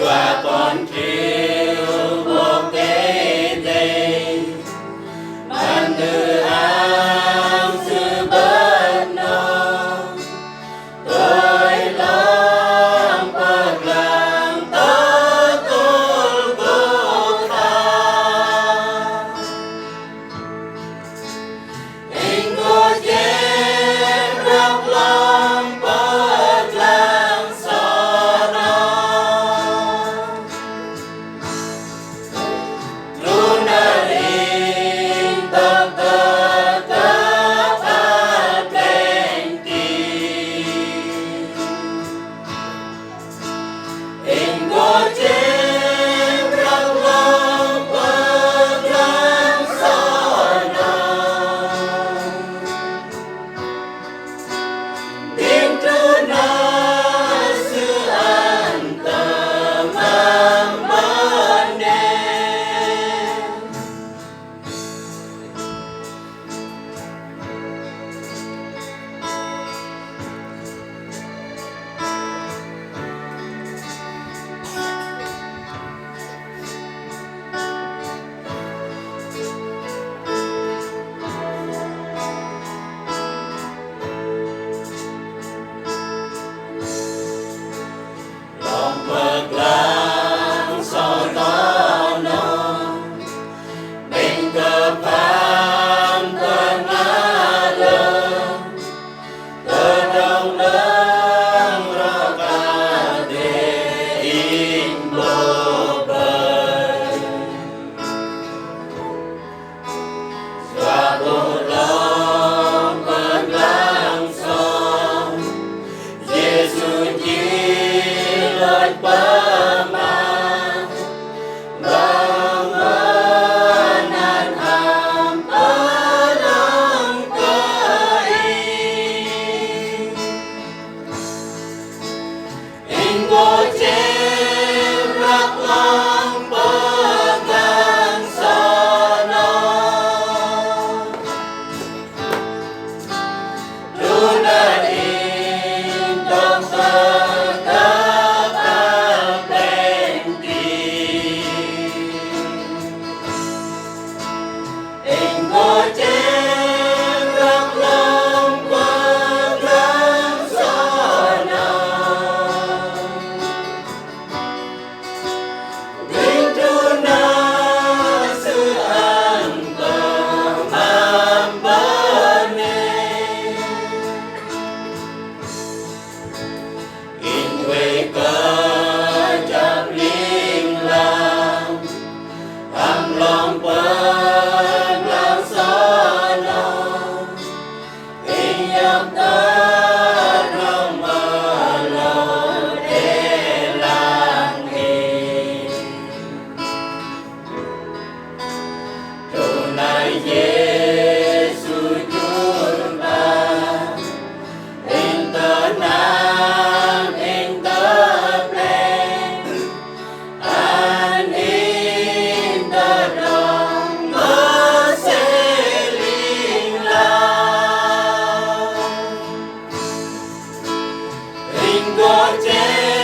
và con chiều một cái day bạn đưa áo sự bất no tôi lòng bạc lòng ta tôi vô tha anh có chết rắc lòng bạc lòng so nó luôn ở in tâm ta ta ta bên kia anh có chết rắc lòng bạc lòng so nó Tin Chúa nói sự an tâm mang bên em. Lòng bạc lòng so to nó bên cờ phàm cờ ngã lơ cờ đông lớn ra cả để in bờ bờ và bộ lòng bạc lòng so Giêsu chỉ lời ba ma bang an ham ba lòng kai anh có chết rắc lòng ba gan sa nó luôn ở in tâm ta ta bên kia anh có chết rắc lòng ba gan sa nó Tin Chúa nói sự an tâm mang bên em. In quê cơ chắp linh làm thăm lòng bớt lòng so nó in nhập tới lòng mơ lâu để làm hình Chúa này Giêsu Chúa ta in tớ nam in tớ lên an in tớ lòng mơ sẽ linh lạc in có chết